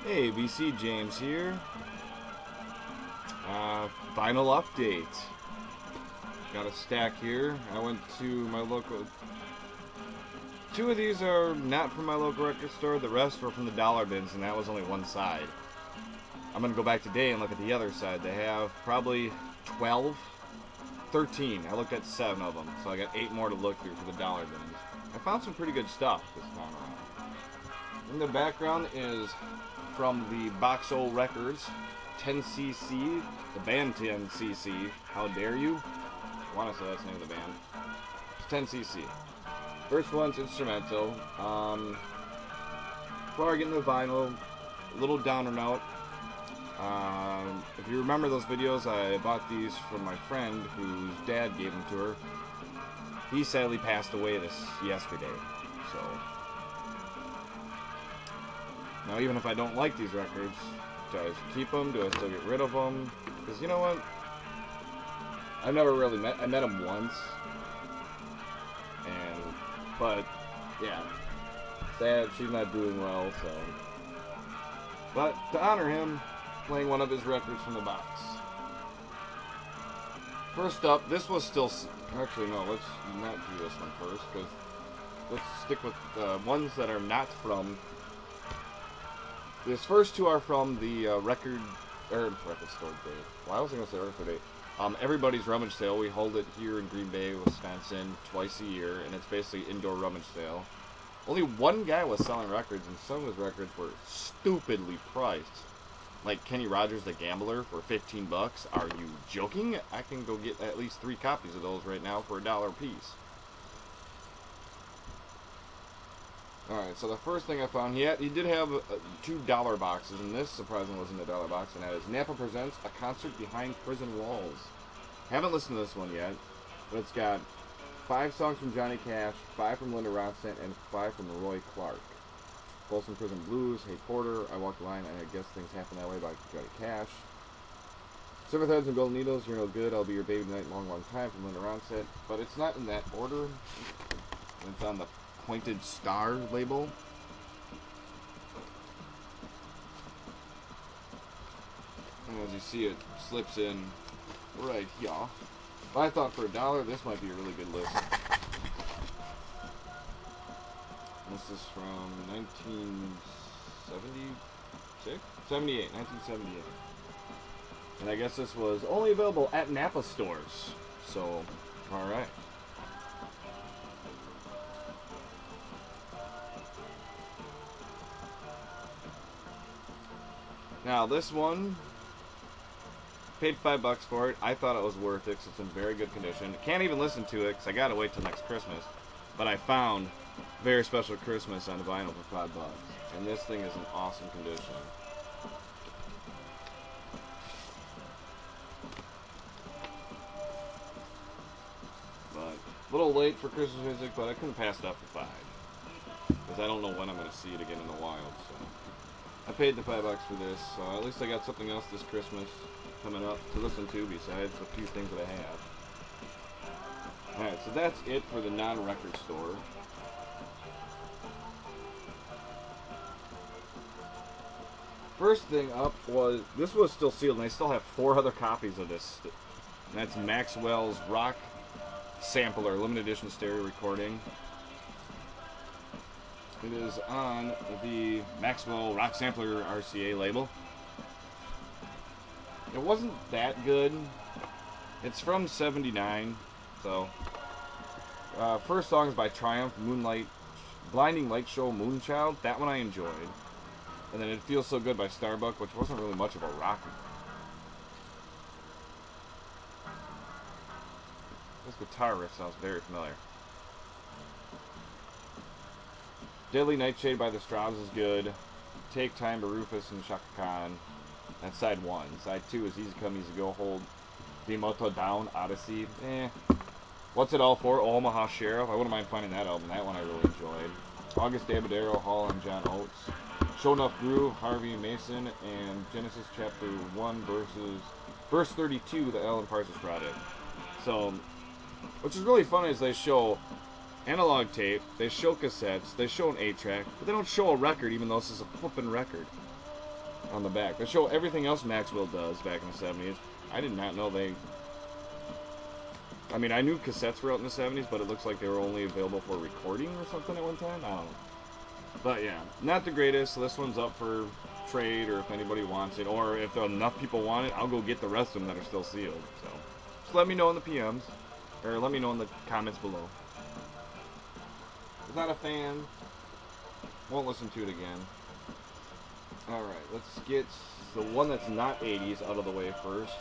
Hey, BC James here. Vinyl update. Got a stack here. I went to my local. Two of these are not from my local record store. The rest were from the dollar bins, and that was only one side. I'm gonna go back today and look at the other side. They have probably 12, 13. I looked at 7 of them, so I got 8 more to look through for the dollar bins. I found some pretty good stuff this time around. In the background is from the Boxo Records 10cc, the band 10cc. How dare you? I want to say that's the name of the band. It's 10cc. First one's instrumental. Before I get into the vinyl, a little downer note. If you remember those videos, I bought these from my friend whose dad gave them to her. He sadly passed away yesterday, so now even if I don't like these records, do I keep them? Do I still get rid of them? Because you know what? I've never really I met him once, but yeah, sad she's not doing well, so. But to honor him, playing one of his records from the box. First up, this was still, actually no, let's not do this one first, because let's stick with ones that are not from. These first two are from the record store day. Well, I was going to say record day. Everybody's rummage sale. We hold it here in Green Bay, Wisconsin, twice a year, and it's basically indoor rummage sale. Only one guy was selling records, and some of his records were stupidly priced. Like Kenny Rogers the Gambler for 15 bucks. Are you joking? I can go get at least 3 copies of those right now for $1 a piece. Alright, so the first thing I found, he did have $2 boxes, and this surprisingly wasn't a $1 box, and that is Napa Presents A Concert Behind Prison Walls. Haven't listened to this one yet, but it's got 5 songs from Johnny Cash, 5 from Linda Ronstadt, and 5 from Roy Clark. Folsom Prison Blues, Hey Porter, I Walk the Line, and I Guess Things Happen That Way by Johnny Cash. Silver Threads and Golden Needles, You're No Good, I'll Be Your Baby Tonight, Long Long Time from Linda Ronstadt, but it's not in that order. It's on the pointed star label. And as you see, it slips in right here. But I thought for $1, this might be a really good list. This is from 1978, 1978. And I guess this was only available at Napa stores. So, alright. Now this one, paid $5 for it. I thought it was worth it because it's in very good condition. Can't even listen to it because I gotta wait till next Christmas. But I found Very Special Christmas on vinyl for $5, and this thing is in awesome condition. But a little late for Christmas music, but I couldn't pass it up for $5 because I don't know when I'm gonna see it again in the wild. So I paid the $5 for this, so at least I got something else this Christmas coming up to listen to besides the few things that I have. Alright, so that's it for the non-record store. First thing up was, this was still sealed, and I still have 4 other copies of this. And that's Maxwell's Rock Sampler, limited edition stereo recording. It is on the Maxwell Rock Sampler RCA label. It wasn't that good. It's from '79, so. First song is by Triumph, Moonlight, Blinding Light Show, Moonchild. That one I enjoyed. And then It Feels So Good by Starbuck, which wasn't really much of a rock. This guitar riff sounds very familiar. Deadly Nightshade by the Straubs is good. Take Time by Rufus and Chaka Khan. That's side 1. Side 2 is Easy Come, Easy Go, Hold the Moto Down, Odyssey. What's It All For? Omaha Sheriff. I wouldn't mind finding that album. That one I really enjoyed. August Dabadero, Hall and John Oates. Show Enough Groove, Harvey Mason, and Genesis Chapter 1 verse 32, the Alan Parsons Project. So, which is really funny is they show analog tape, they show cassettes, they show an 8-track, but they don't show a record, even though this is a flippin' record on the back. They show everything else Maxwell does back in the 70s. I did not know they... I mean, I knew cassettes were out in the 70s, but it looks like they were only available for recording or something at one time. I don't know. But yeah, not the greatest. So this one's up for trade, or if anybody wants it, or if enough people want it, I'll go get the rest of them that are still sealed. So just let me know in the PMs, or let me know in the comments below. If not a fan, won't listen to it again. Alright, let's get the one that's not 80s out of the way first.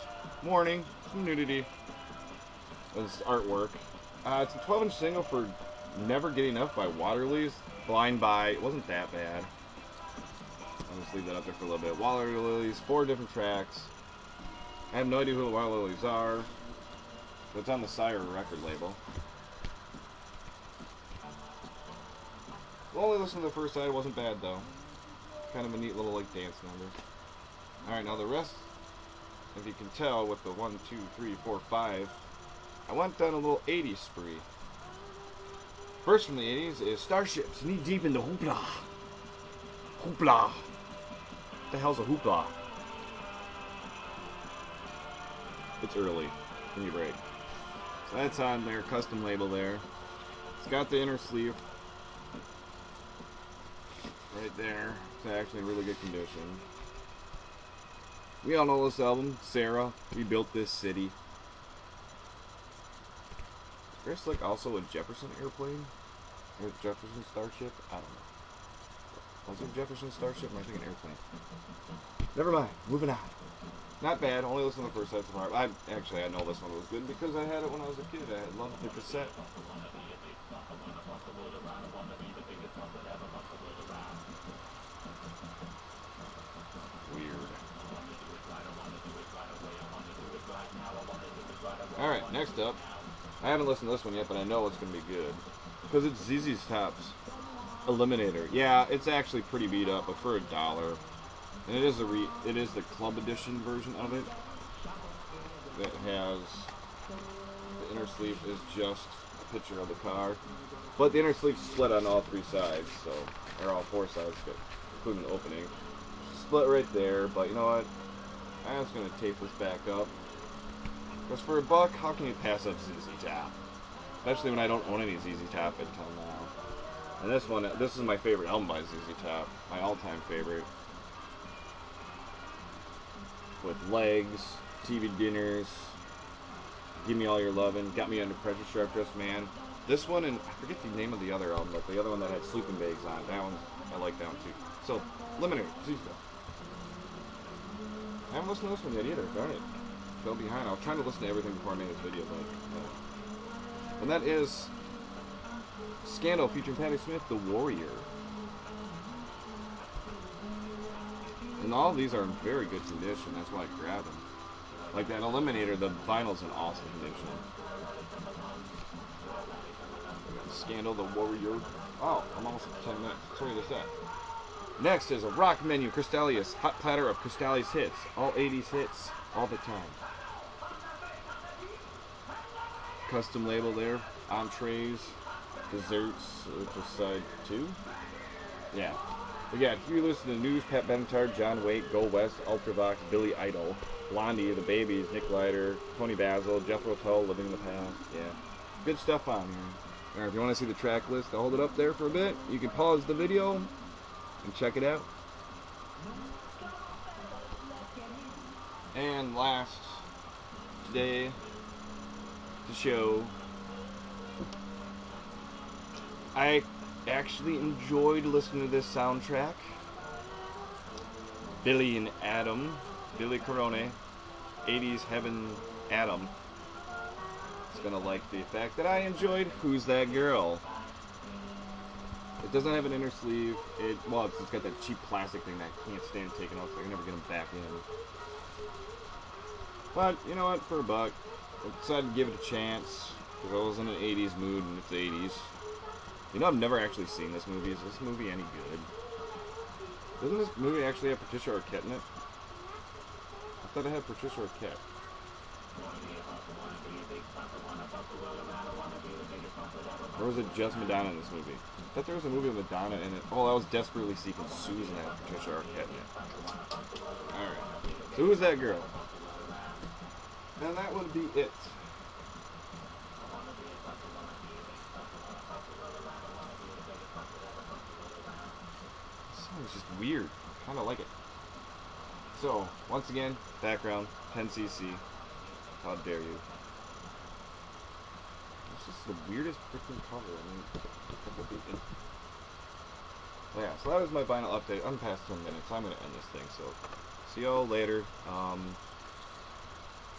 Morning, some nudity. This artwork. It's a 12-inch single for Never Getting Enough by Waterlilies. Blind By. It wasn't that bad. I'll just leave that up there for a little bit. Waterlilies, 4 different tracks. I have no idea who the Waterlilies are. But it's on the Sire record label. We'll only listen to the first side. It wasn't bad though. Kind of a neat little like dance number. Alright, now the rest, if you can tell with the 1, 2, 3, 4, 5, I went down a little 80s spree. First from the 80s is Starships, Knee Deep in the Hoopla. Hoopla. What the hell's a hoopla? It's early. Give me a break. So that's on their custom label there. It's got the inner sleeve. Right there. It's actually in really good condition. We all know this album. Sarah, We Built This City. Very slick. Also a Jefferson airplane. Or Jefferson Starship. I don't know. Was it Jefferson Starship? Or am I thinking airplane? Never mind. Moving on. Not bad. Only listen to the first side so far. I know this one was good because I had it when I was a kid. I loved the cassette. Alright, next up. I haven't listened to this one yet, but I know it's going to be good. Because it's ZZ Top's Eliminator. Yeah, it's actually pretty beat up, but for $1. And it is the club edition version of it. That has... The inner sleeve is just a picture of the car. But the inner sleeve's split on all 3 sides, so... Or all 4 sides, including the opening. Split right there, but you know what? I'm just going to tape this back up. Because for $1, how can you pass up ZZ Top? Especially when I don't own any ZZ Top until now. And this is my favorite album by ZZ Top. My all-time favorite. With Legs, TV Dinners, Give Me All Your Lovin', Got Me Under Pressure, Sharp Dressed Man. This one, and I forget the name of the other album, but the other one that had sleeping bags on. That one, I like that one too. So, Eliminator, ZZ Top. I haven't listened to this one yet either, darn it. Fell behind. I was trying to listen to everything before I made this video, but and that is Scandal featuring Patti Smith, The Warrior. And all of these are in very good condition. That's why I grabbed them. Like that Eliminator, the vinyl's in awesome condition. Scandal, The Warrior. Oh, I'm almost at 10 minutes. Sorry, this that. Next is a rock menu, Crystallius, hot platter of Crystallius hits. All 80s hits, all the time. Custom label there, entrees, desserts, which is side 2. Yeah. We got Huey Lewis and the News, Pat Benatar, John Waite, Go West, Ultravox, Billy Idol, Blondie, The Babies, Nick Leiter, Tony Basil, Jethro Tull, Living in the Past. Yeah. Good stuff on here. Alright, if you want to see the track list, I'll hold it up there for a bit. You can pause the video and check it out. And last today to show, I actually enjoyed listening to this soundtrack. Billy and Adam, Billy Corone, 80s Heaven Adam. It's gonna like the fact that I enjoyed Who's That Girl. It doesn't have an inner sleeve. It's got that cheap plastic thing that I can't stand taking off, so I can never get them back in. But, you know what, for $1, I decided to give it a chance, because I was in an 80s mood, and it's the 80s. You know, I've never actually seen this movie. Is this movie any good? Doesn't this movie actually have Patricia Arquette in it? I thought it had Patricia Arquette. Or was it just Madonna in this movie? I thought there was a movie with Madonna in it. Oh, that was Desperately Seeking Susan at Patricia Arquette in it. Alright. So who's that girl? And that would be it. This song is just weird. Kind of like it. So, once again, background, 10cc. How dare you. It's just the weirdest freaking cover. I mean, yeah, so that was my final update. I'm past 10 minutes. I'm going to end this thing, so see y'all later. I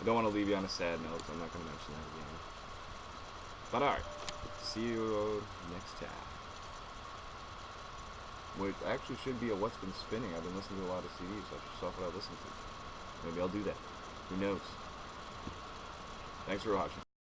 don't want to leave you on a sad note, so I'm not going to mention that again. But alright, see you next time. Which actually should be a What's Been Spinning. I've been listening to a lot of CDs, so I should stop what I listen to. Maybe I'll do that. Who knows? Thanks for watching.